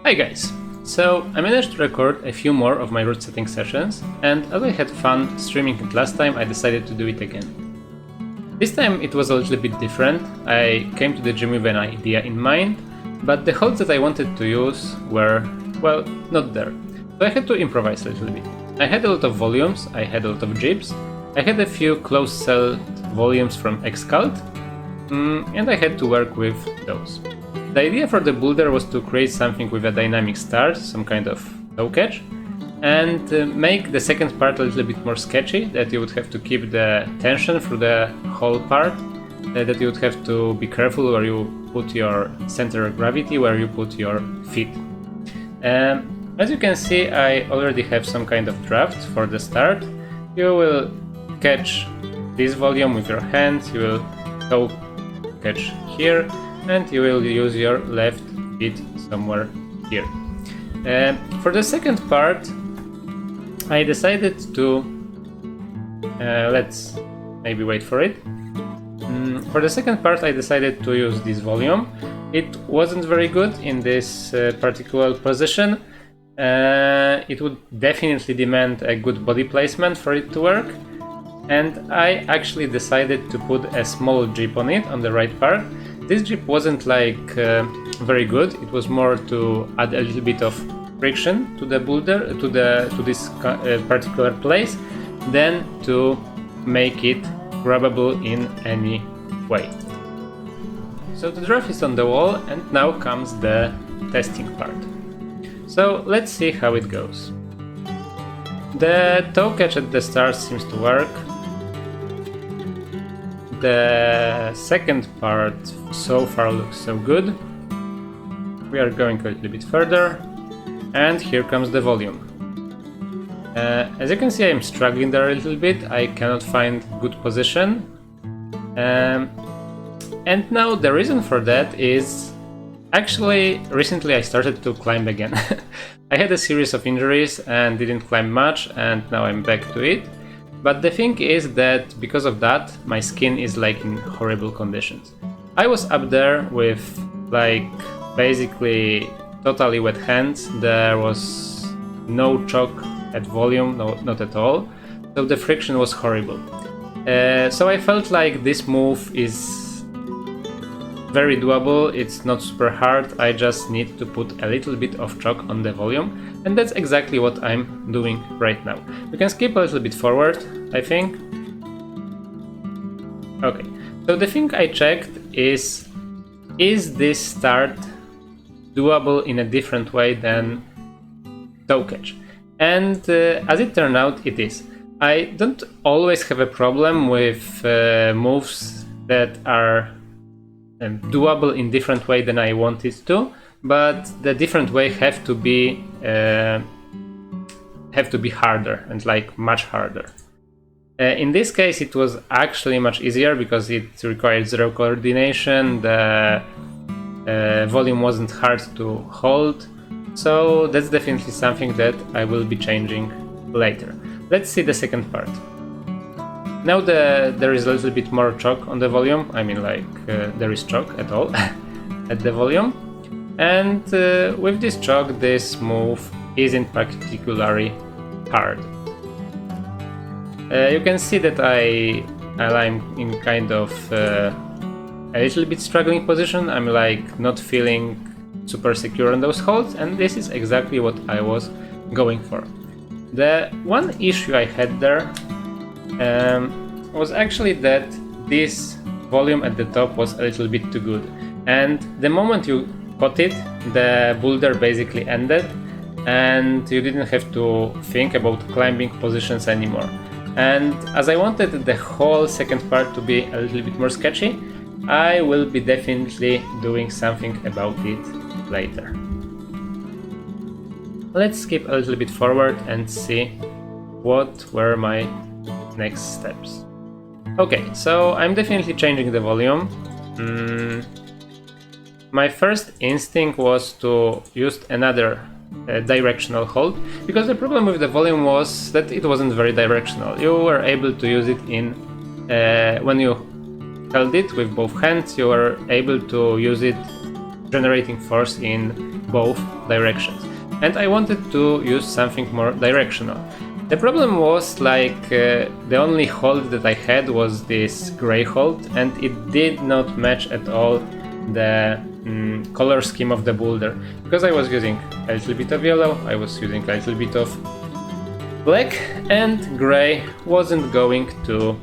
Hi guys! So I managed to record a few more of my Routesetting sessions, and as I had fun streaming it last time, I decided to do it again. This time it was a little bit different. I came to the gym with an idea in mind, but the holds that I wanted to use were, well, not there. So I had to improvise a little bit. I had a lot of volumes, I had a lot of jibs, I had a few close-celled volumes from Xcult, and I had to work with those. The idea for the boulder was to create something with a dynamic start, some kind of toe catch, and make the second part a little bit more sketchy, that you would have to keep the tension through the whole part, that you would have to be careful where you put your center of gravity, where you put your feet. As you can see, I already have some kind of draft for the start. You will catch this volume with your hand, you will toe catch here, and you will use your left feet somewhere here. For the second part, I decided to let's maybe wait for it. For the second part, I decided to use this volume. It wasn't very good in this particular position. It would definitely demand a good body placement for it to work. And I actually decided to put a small jib on it, on the right part. This jib wasn't like very good. It was more to add a little bit of friction to the boulder, to this particular place, than to make it grabbable in any way. So the draft is on the wall, and now comes the testing part. So let's see how it goes. The toe catch at the start seems to work. The second part so far looks so good. We are going a little bit further, and here comes the volume. As you can see, I'm struggling there a little bit. I cannot find good position. And now the reason for that is actually recently I started to climb again. I had a series of injuries and didn't climb much, and now I'm back to it. But the thing is that because of that, my skin is like in horrible conditions. I was up there with like basically totally wet hands. There was no choke at volume, no, not at all. So the friction was horrible. So I felt like this move is very doable. It's not super hard. I just need to put a little bit of choke on the volume. And that's exactly what I'm doing right now. We can skip a little bit forward, I think. Okay, so the thing I checked is this start doable in a different way than toe catch? And as it turned out, it is. I don't always have a problem with moves that are doable in different way than I want it to, but the different way have to be harder, and like much harder. In this case, it was actually much easier because it required zero coordination. The volume wasn't hard to hold, so that's definitely something that I will be changing later. Let's see the second part. Now there is a little bit more choke on the volume. I mean, like there is choke at all at the volume. And with this choke, this move isn't particularly hard. You can see that I'm in kind of a little bit struggling position. I'm like not feeling super secure on those holds, and this is exactly what I was going for. The one issue I had there was actually that this volume at the top was a little bit too good. And the moment you caught it, the boulder basically ended, and you didn't have to think about climbing positions anymore. And as I wanted the whole second part to be a little bit more sketchy, I will be definitely doing something about it later. Let's skip a little bit forward and see what were my next steps. Okay, so I'm definitely changing the volume. My first instinct was to use another directional hold, because the problem with the volume was that it wasn't very directional. You were able to use it in when you held it with both hands, you were able to use it generating force in both directions. And I wanted to use something more directional. The problem was like the only hold that I had was this gray hold, and it did not match at all the color scheme of the boulder, because I was using a little bit of yellow, I was using a little bit of black, and gray wasn't going to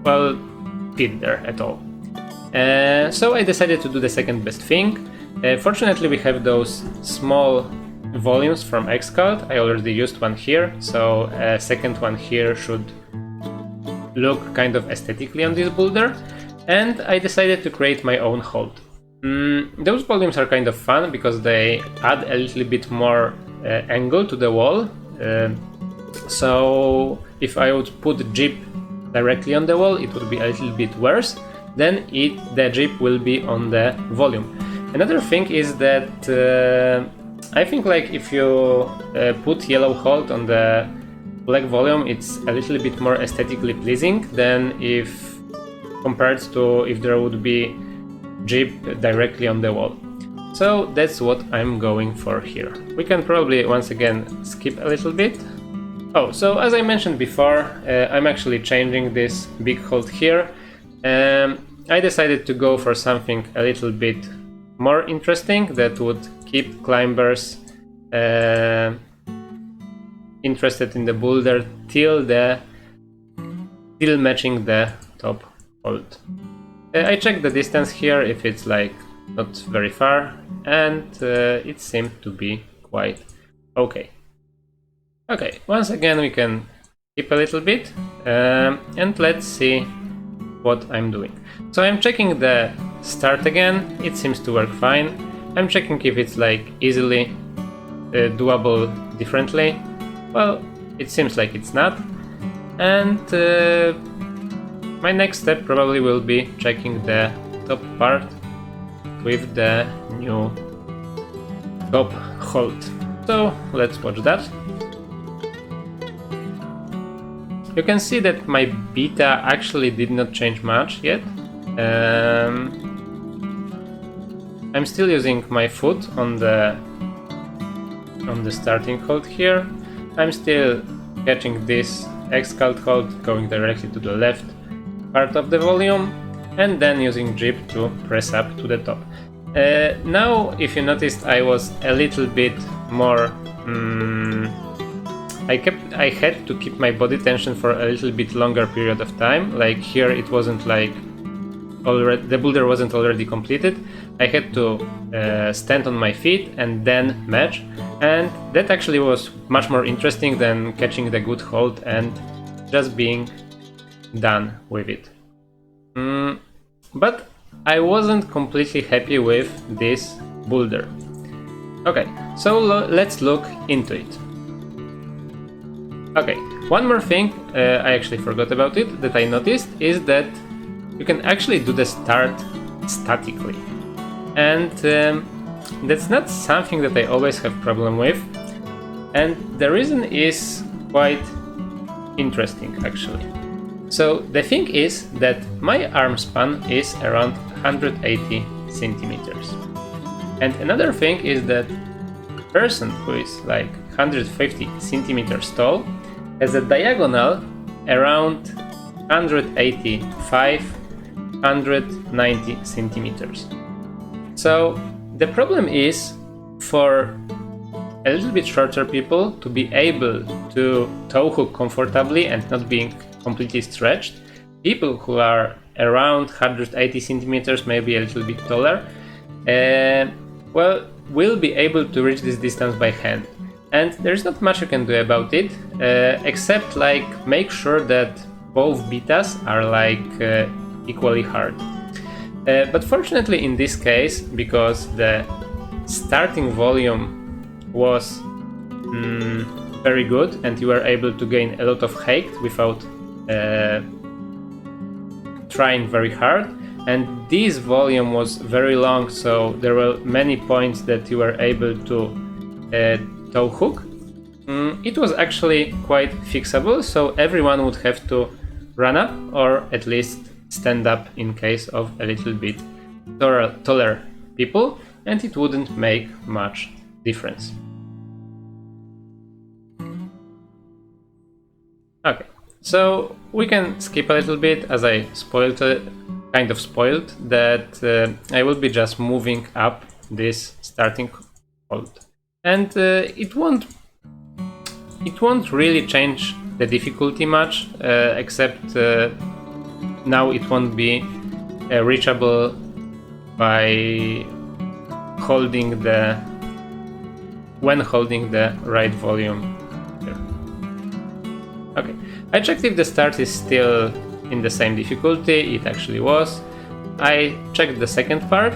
well fit there at all. So I decided to do the second best thing. Fortunately we have those small volumes from Xcode. I already used one here, so a second one here should look kind of aesthetically on this boulder, and I decided to create my own hold. Those volumes are kind of fun because they add a little bit more angle to the wall. So if I would put the jeep directly on the wall, it would be a little bit worse. Then the jeep will be on the volume. Another thing is that I think like if you put yellow hold on the black volume, it's a little bit more aesthetically pleasing than if compared to if there would be jeep directly on the wall. So that's what I'm going for here. We can probably once again skip a little bit. Oh, so as I mentioned before, I'm actually changing this big hold here. I decided to go for something a little bit more interesting that would keep climbers interested in the boulder till matching the top hold. I checked the distance here, if it's like not very far, and it seemed to be quite okay. Okay, once again we can skip a little bit and let's see what I'm doing. So I'm checking the start again, it seems to work fine. I'm checking if it's like easily doable differently. Well, it seems like it's not. And my next step probably will be checking the top part with the new top hold. So let's watch that. You can see that my beta actually did not change much yet. I'm still using my foot on the starting hold here. I'm still catching this Xcode hold, going directly to the left part of the volume, and then using jeep to press up to the top. Now, if you noticed, I was a little bit more. I had to keep my body tension for a little bit longer period of time. Like here, it wasn't like the boulder wasn't already completed. I had to stand on my feet and then match, and that actually was much more interesting than catching the good hold and just being done with it. But I wasn't completely happy with this boulder. Okay, so let's look into it. Okay, one more thing I actually forgot about it that I noticed is that you can actually do the start statically, and that's not something that I always have problem with, and the reason is quite interesting actually. So the thing is that my arm span is around 180 centimeters, and another thing is that a person who is like 150 centimeters tall has a diagonal around 190 centimeters. So the problem is for a little bit shorter people to be able to toe hook comfortably and not being completely stretched. People who are around 180 centimeters, maybe a little bit taller, well, will be able to reach this distance by hand. And there's not much you can do about it, except like make sure that both betas are like equally hard. But fortunately in this case, because the starting volume was very good and you were able to gain a lot of height without trying very hard, and this volume was very long, so there were many points that you were able to toe hook. It was actually quite fixable, so everyone would have to run up or at least stand up in case of a little bit taller people, and it wouldn't make much difference. Okay, so we can skip a little bit, as I kind of spoiled that I will be just moving up this starting hold, and it won't really change the difficulty much, except now it won't be reachable by holding the right volume here. Okay, I checked if the start is still in the same difficulty. It actually was. I checked the second part,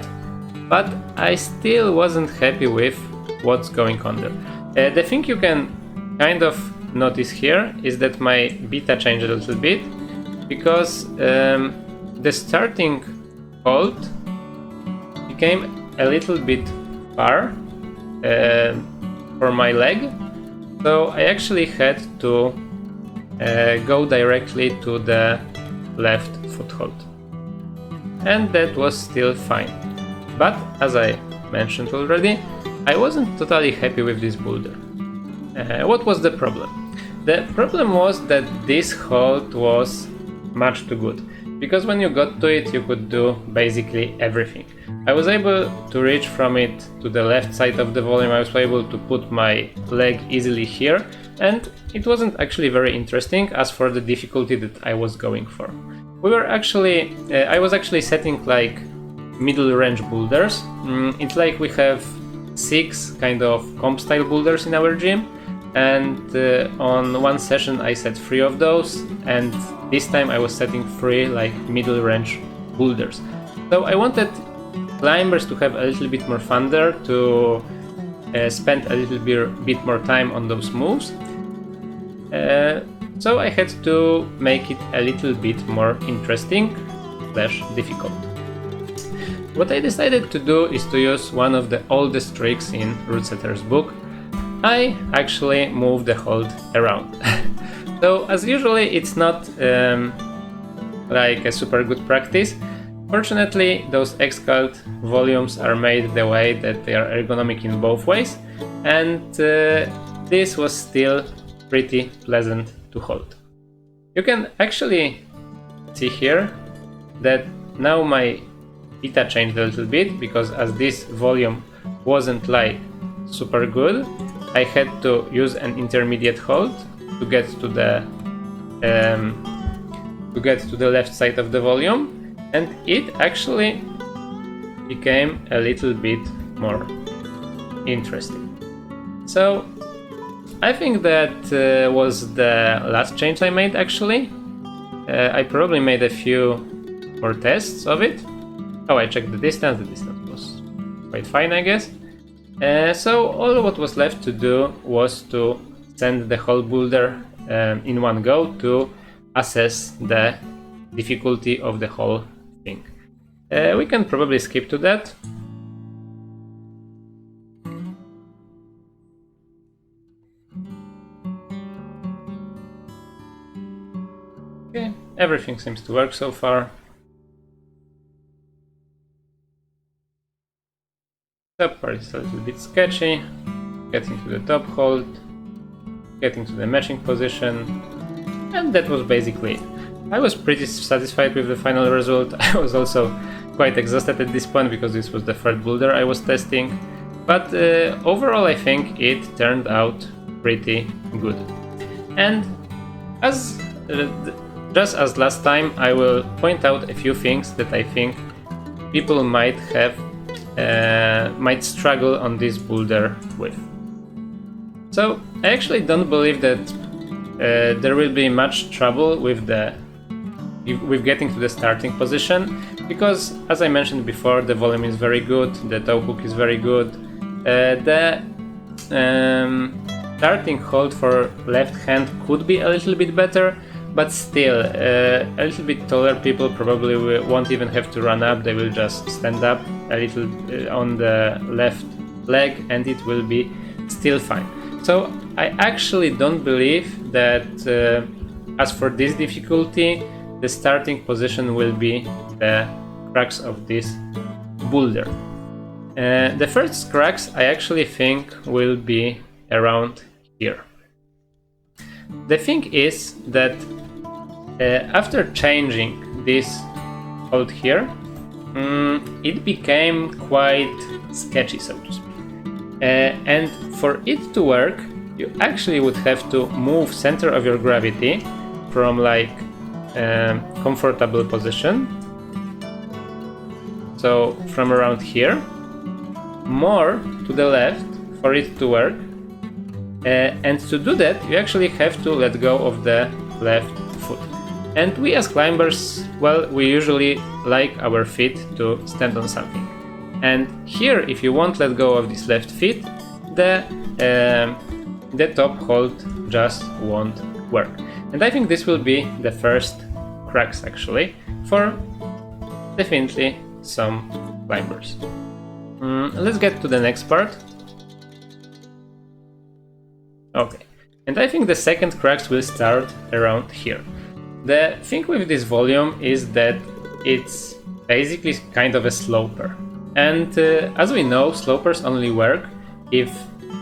but I still wasn't happy with what's going on there. The thing you can kind of notice here is that my beta changed a little bit, because the starting hold became a little bit far for my leg, so I actually had to go directly to the left foothold, and that was still fine. But as I mentioned already, I wasn't totally happy with this boulder. What was the problem? The problem was that this hold was much too good, because when you got to it you could do basically everything. I was able to reach from it to the left side of the volume, I was able to put my leg easily here, and it wasn't actually very interesting as for the difficulty that I was going for. I was actually setting like middle range boulders. It's like we have 6 kind of comp style boulders in our gym, and on one session I set 3 of those, and this time I was setting 3 like middle range boulders. So I wanted climbers to have a little bit more fun there, to spend a little bit more time on those moves. So I had to make it a little bit more interesting / difficult. What I decided to do is to use one of the oldest tricks in Routesetter's book. I actually move the hold around. So as usually it's not like a super good practice. Fortunately, those X-Cult volumes are made the way that they are ergonomic in both ways, and this was still pretty pleasant to hold. You can actually see here that now my beta changed a little bit, because as this volume wasn't like super good, I had to use an intermediate hold to get to the left side of the volume, and it actually became a little bit more interesting. So I think that was the last change I made actually. I probably made a few more tests of it. Oh, I checked the distance was quite fine, I guess. So all what was left to do was to send the whole boulder in one go to assess the difficulty of the whole thing. We can probably skip to that. Okay, everything seems to work so far. Top part is a little bit sketchy. Getting to the top hold, getting to the matching position, and that was basically it. I was pretty satisfied with the final result. I was also quite exhausted at this point because this was the third boulder I was testing, but overall I think it turned out pretty good. And as just as last time, I will point out a few things that I think people might struggle on this boulder with. So I actually don't believe that there will be much trouble with getting to the starting position, because as I mentioned before, the volume is very good, the toe hook is very good, the starting hold for left hand could be a little bit better, but still a little bit taller people probably won't even have to run up, they will just stand up a little on the left leg and it will be still fine. So I actually don't believe that as for this difficulty, the starting position will be the crux of this boulder. The first cracks I actually think will be around here. The thing is that after changing this code here, it became quite sketchy, so to speak. And for it to work, you actually would have to move center of your gravity from like comfortable position, so from around here, more to the left for it to work. And to do that, you actually have to let go of the left foot. And we as climbers, well, we usually like our feet to stand on something. And here, if you won't let go of this left foot, the top hold just won't work. And I think this will be the first cracks actually for definitely some climbers. Let's get to the next part. Okay, and I think the second cracks will start around here. The thing with this volume is that it's basically kind of a sloper. And as we know, slopers only work if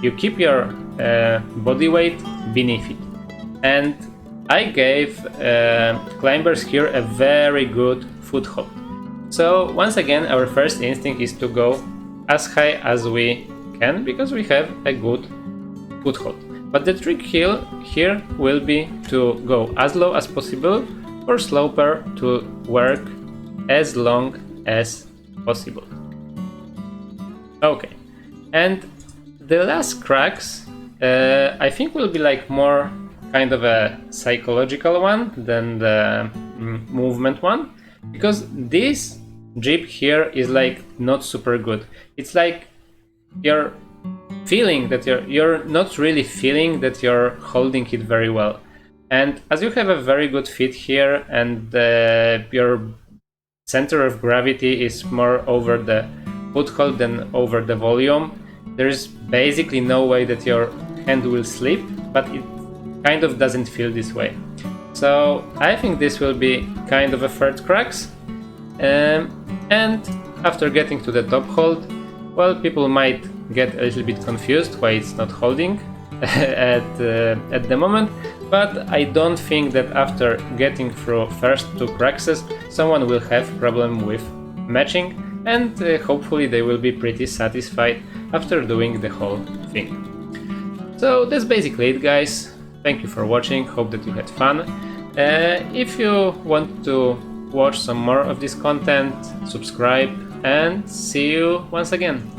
you keep your body weight beneath it. And I gave climbers here a very good foothold. So once again, our first instinct is to go as high as we can because we have a good foothold. But the trick here will be to go as low as possible for sloper to work as long as possible. Okay, and the last cracks I think will be like more kind of a psychological one than the movement one, because this grip here is like not super good. It's like you're feeling that you're not really feeling that you're holding it very well. And as you have a very good fit here and your center of gravity is more over the foothold than over the volume, there is basically no way that your hand will slip, but it kind of doesn't feel this way. So I think this will be kind of a third cracks. And after getting to the top hold, well, people might get a little bit confused why it's not holding at the moment, but I don't think that after getting through first two cracks, someone will have problem with matching, and hopefully they will be pretty satisfied after doing the whole thing. So that's basically it, guys. Thank you for watching, hope that you had fun. If you want to watch some more of this content, subscribe, and see you once again.